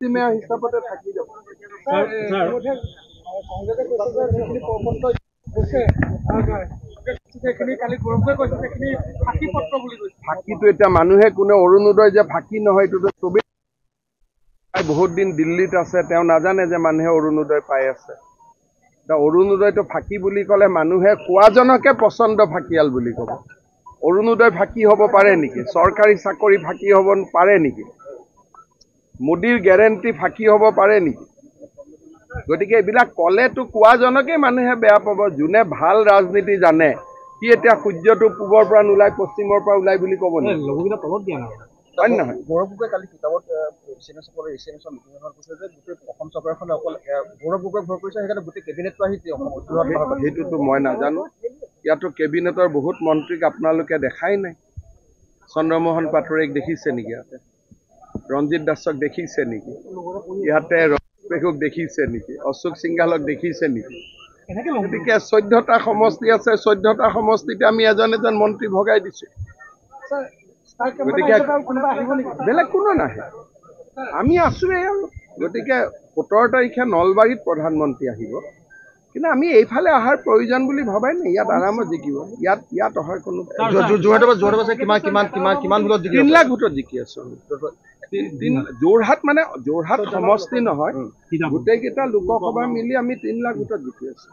Deputy mayor হিচাপতে থাকি যাব। ফাঁকিটো এতিয়া মানুহে কোনে অৰুণোদয় যে ফাঁকি নহয় এইটোতো চবেই বহুত দিন দিল্লীত আছে, তেওঁ নাজানে যে মানুহে অৰুণোদয় পাই আছে। অৰুণোদয়টো ফাঁকি বুলি ক'লে মানুহে কোৱাজনকে পচন্দ ফাঁকিয়াল বুলি ক'ব। অৰুণোদয় ফাঁকি হ'ব পাৰে নেকি? চৰকাৰী চাকৰি ফাঁকি হ'ব পাৰে নেকি? মোদীৰ গেৰেণ্টি ফাঁকি হ'ব পাৰে নেকি? গতিকে এইবিলাক ক'লেতো কোৱাজনকে মানুহে বেয়া পাব। যোনে ভাল ৰাজনীতি জানে সি এতিয়া সূৰ্যটো পূবৰ পৰা নোলাই পশ্চিমৰ পৰা ওলাই বুলি ক'ব নেকি? হয় নহয়? গৌৰৱ গগৈ কালি কিতাপত কৈছে যে গোটেই অসম চৰকাৰখনে অকল গৌৰৱ গগৈক ভয় কৰিছে, সেইকাৰণে গোটেই কেবিনেটটো আহি সেইটোতো মই নাজানো। ইয়াতো কেবিনেটৰ বহুত মন্ত্ৰীক আপোনালোকে দেখাই নাই। চন্দ্ৰমোহন পাটোৱাৰীক দেখিছে নেকি? ইয়াতে ৰঞ্জিত দাসক দেখিছে নেকি? ইয়াতে ৰমেশক দেখিছে নেকি? অশোক সিংঘালক দেখিছে নেকি? গতিকে 14টা সমষ্টি আছে, 14টা সমষ্টিতে আমি এজন এজন মন্ত্ৰী ভগাই দিছো। গতিকে বেলেগ কোনো নাহে, আমি আছোৱে আৰু। গতিকে 17 তাৰিখে নলবাৰীত প্ৰধানমন্ত্ৰী আহিব, কিন্তু আমি এইফালে অহাৰ প্ৰয়োজন বুলি ভবাই নাই। ইয়াত আৰামত জিকিব, ইয়াত অহাৰ কোনো 3 লাখ ভোটত জিকি আছো। যোৰহাট মানে যোৰহাট সমষ্টি নহয়, গোটেইকেইটা লোকসভা মিলি আমি 3 লাখ ভোটত জিকি আছো।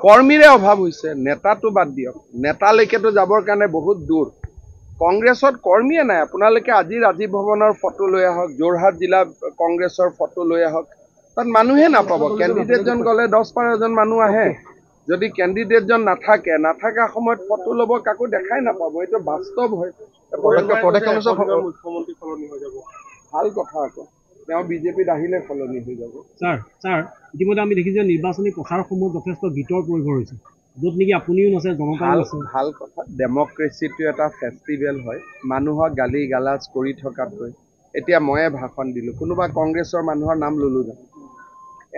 কৰ্মীৰে অভাৱ হৈছে, নেতাটো বাদ দিয়ক। নেতালৈকেতো যাবৰ কাৰণে বহুত দূৰ। কংগ্ৰেছত কৰ্মীয়ে নাই। আপোনালোকে আজি ৰাজীৱ ভৱনৰ ফটো লৈ আহক, যোৰহাট জিলা কংগ্ৰেছৰ ফটো লৈ আহক, তাত মানুহে নাপাব। কেণ্ডিডেটজন গ'লে 10-12জন মানুহ আহে। যদি কেণ্ডিডেটজন নাথাকা সময়ত ফটো ল'ব, কাকো দেখাই নাপাব। এইটো বাস্তৱ হয়। মুখ্যমন্ত্ৰী সলনি হৈ যাব, ভাল কথা আকৌ। তেওঁ বিজেপিত আহিলে সলনি হৈ যাব। ছাৰ ইতিমধ্যে আমি দেখিছোঁ নিৰ্বাচনী প্ৰচাৰসমূহ যথেষ্ট গীতৰ প্ৰয়োগ হৈছে, য'ত নেকি আপুনিও নাছে, জনতাও আছে। ভাল কথা। ডেমক্ৰেচিটো এটা ফেষ্টিভেল হয়। মানুহক গালি গালাজ কৰি থকাতকৈ এতিয়া ময়ে ভাষণ দিলোঁ, কোনোবা কংগ্ৰেছৰ মানুহৰ নাম ল'লোঁ জানো?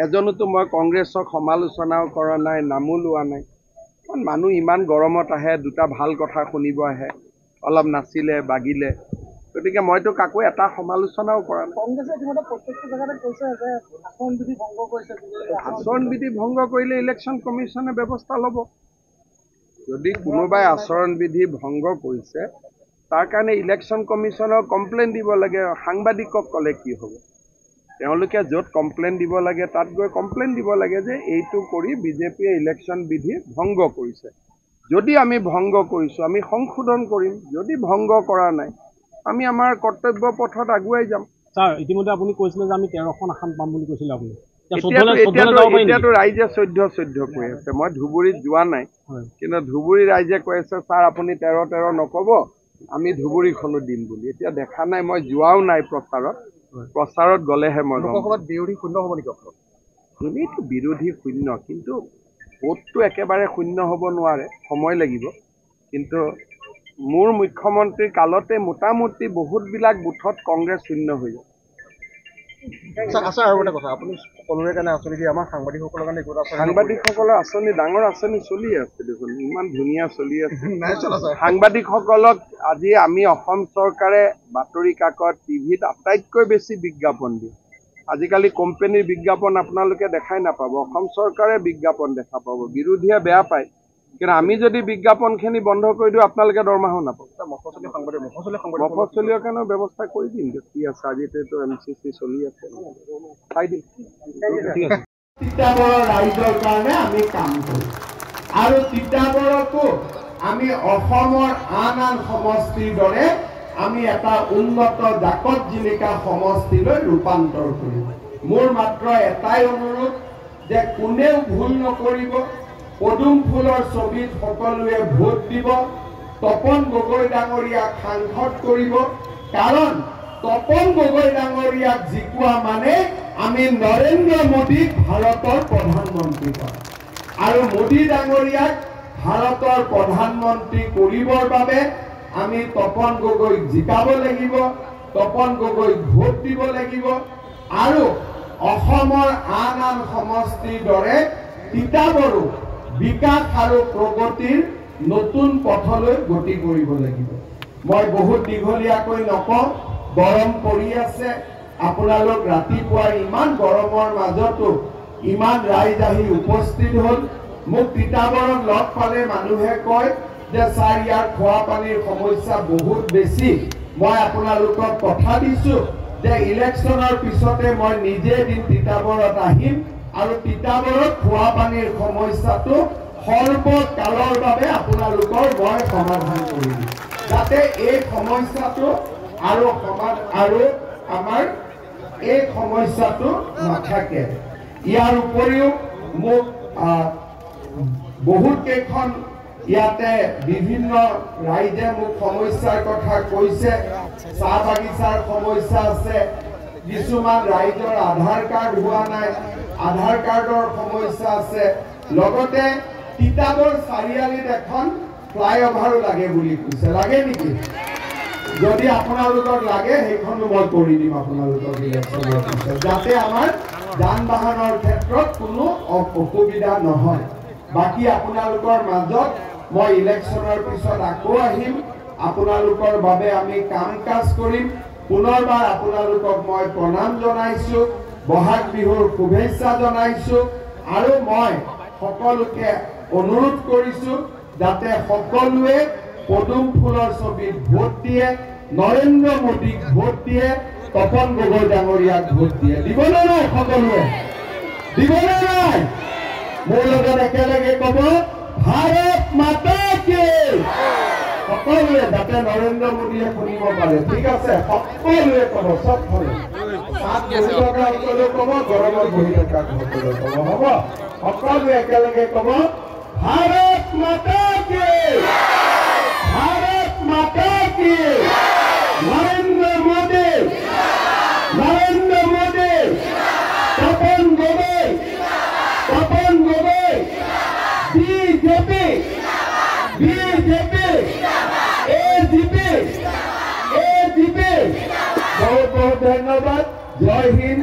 এজনোতো মই কংগ্ৰেছক সমালোচনাও কৰা নাই, নামো লোৱা নাই। কাৰণ মানুহ ইমান গৰমত আহে, দুটা ভাল কথা শুনিব আহে, অলপ নাচিলে বাগিলে। গতিকে মইতো কাকো এটা সমালোচনাও কৰা নাই। কংগ্ৰেছে ইতিমধ্যে প্ৰত্যেকটো জেগাতে কৈছে যে আচৰণ বিধি ভংগ কৰিছে। আচৰণ বিধি ভংগ কৰিলে ইলেকশ্যন কমিশ্যনে ব্যৱস্থা ল'ব। যদি কোনোবাই আচৰণ বিধি ভংগ কৰিছে, তাৰ কাৰণে ইলেকশ্যন কমিশ্যনক কমপ্লেইন দিব লাগে। সাংবাদিকক ক'লে কি হ'ব? তেওঁলোকে য'ত কমপ্লেইন দিব লাগে তাত গৈ কমপ্লেইন দিব লাগে যে এইটো কৰি বিজেপিয়ে ইলেকশ্যন বিধি ভংগ কৰিছে। যদি আমি ভংগ কৰিছোঁ, আমি সংশোধন কৰিম। যদি ভংগ কৰা নাই, আমি আমাৰ কৰ্তব্য পথত আগুৱাই যাম। ছাৰ ইতিমধ্যে আপুনি কৈছিলে যে আমি 13খন আসন পাম বুলি কৈছিলে আপুনি। এতিয়াতো ৰাইজে 14 কৈ আছে। মই ধুবুৰীত যোৱা নাই, কিন্তু ধুবুৰী ৰাইজে কৈ আছে ছাৰ আপুনি 13 নক'ব, আমি ধুবুৰীখনো দিম বুলি। এতিয়া দেখা নাই, মই যোৱাও নাই প্ৰচাৰত। প্ৰচাৰত গ'লেহে মই বিৰোধী শূন্য হ'ব নেকি? শুনিতো বিৰোধী শূন্য, কিন্তু ভোটটো একেবাৰে শূন্য হ'ব নোৱাৰে, সময় লাগিব। কিন্তু মোৰ মুখ্যমন্ত্ৰীৰ কালতে মোটামুটি বহুতবিলাক বুথত কংগ্ৰেছ শূন্য হৈ যায়। আচ্ছা, আৰু এটা কথা, আপুনি সকলোৰে কাৰণে আঁচনি দিয়ে, আমাৰ সাংবাদিকসকলৰ কাৰণে সাংবাদিকসকলৰ আঁচনি, ডাঙৰ আঁচনি চলি আছে দেখোন, ইমান ধুনীয়া চলি আছে। সাংবাদিকসকলক আজি আমি অসম চৰকাৰে বাতৰি কাকত, টিভিত আটাইতকৈ বেছি বিজ্ঞাপন দিয়ে। আজিকালি কোম্পানীৰ বিজ্ঞাপন আপোনালোকে দেখাই নাপাব, অসম চৰকাৰে বিজ্ঞাপন দেখা পাব। বিৰোধীয়ে বেয়া পায়, কিন্তু আমি যদি বিজ্ঞাপনখিনি বন্ধ কৰি দিওঁ আপোনালোকে দৰমহাও নাপাব। মফচলীৰ কাৰণেও ব্যৱস্থা কৰি দিম। কি আছে, আজিতো MCC চলি আছে, চাই দিম। তিতাবৰৰ ৰাইজৰ কাৰণে আমি কাম কৰোঁ, আৰু তিতাবৰকো আমি অসমৰ আন সমষ্টিৰ দৰে আমি এটা উন্নত জাকত জিলিকা সমষ্টিলৈ ৰূপান্তৰ কৰিম। মোৰ মাত্ৰ এটাই অনুৰোধ যে কোনেও ভুল নকৰিব, পদুম ফুলৰ ছবিত সকলোৱে ভোট দিব, তপন গগৈ ডাঙৰীয়াক সাংসদ কৰিব। কাৰণ তপন গগৈ ডাঙৰীয়াক জিকোৱা মানে আমি নৰেন্দ্ৰ মোদীক ভাৰতৰ প্ৰধানমন্ত্ৰী কৰা, আৰু মোদী ডাঙৰীয়াক ভাৰতৰ প্ৰধানমন্ত্ৰী কৰিবৰ বাবে আমি তপন গগৈক জিকাব লাগিব, তপন গগৈক ভোট দিব লাগিব, আৰু অসমৰ আন সমষ্টিৰ দৰে তিতাবৰো বিকাশ আৰু প্ৰগতিৰ নতুন পথলৈ গতি কৰিব লাগিব। মই বহুত দীঘলীয়াকৈ নকওঁ, গৰম পৰি আছে আপোনালোক ৰাতিপুৱা ইমান গৰমৰ মাজতো ইমান ৰাইজ আহি উপস্থিত হ'ল মোক তিতাবৰত লগ পালে মানুহে কয় যে ছাৰ ইয়াৰ খোৱা পানীৰ সমস্যা বহুত বেছি মই আপোনালোকক কথা দিছোঁ যে ইলেকশ্যনৰ পিছতে মই নিজে দিন তিতাবৰত আহিম আৰু তিতাবৰত খোৱা পানীৰ সমস্যাটো সৰ্বকালৰ বাবে আপোনালোকৰ মই সমাধান কৰিম যাতে এই সমস্যাটো আৰু আমাৰ এই সমস্যাটো নাথাকে ইয়াৰ উপৰিও মোক বহুত কেইখন ইয়াতে বিভিন্ন ৰাইজে মোক সমস্যাৰ কথা কৈছে চাহ বাগিচাৰ সমস্যা আছে কিছুমান ৰাইজৰ আধাৰ কাৰ্ড হোৱা নাই আধাৰ কাৰ্ডৰ সমস্যা আছে লগতে তিতাবৰ চাৰিআলিত এখন ফ্লাইঅভাৰো লাগে বুলি কৈছে লাগে নেকি যদি আপোনালোকৰ লাগে সেইখনো মই কৰি দিম আপোনালোকৰ ইলেকশ্যনৰ পিছত যাতে আমাৰ যান বাহনৰ ক্ষেত্ৰত কোনো অসুবিধা নহয় বাকি আপোনালোকৰ মাজত মই ইলেকশ্যনৰ পিছত আকৌ আহিম আপোনালোকৰ বাবে আমি কাম কাজ কৰিম পুনৰবাৰ আপোনালোকক মই প্ৰণাম জনাইছোঁ বহাগ বিহুৰ শুভেচ্ছা জনাইছোঁ আৰু মই সকলোকে অনুৰোধ কৰিছোঁ যাতে সকলোৱে পদুম ফুলৰ ছবিত ভোট দিয়ে নৰেন্দ্ৰ মোদীক ভোট দিয়ে তপন গগৈ ডাঙৰীয়াক ভোট দিয়ে দিবনে নাই সকলোৱে দিবনে নাই মোৰ লগত একেলগে ক'ব ভাৰত মাতা কি সকলোৱে যাতে নৰেন্দ্ৰ মোদীয়ে শুনিব পাৰে ঠিক আছে সকলোৱে ক'ব চব ফালে তাত বহি থকা সকলেও ক'ব গৰমত বহি থকা সকলেও ক'ব হ'ব সকলোৱে একেলগে ক'ব ভাৰত মাতা কি ভাৰত মাতা কি নৰেন্দ্ৰ মোদী তপন গগৈ বিজেপি এজিপি বহুত বহুত ধন্যবাদ জয় হিন্দ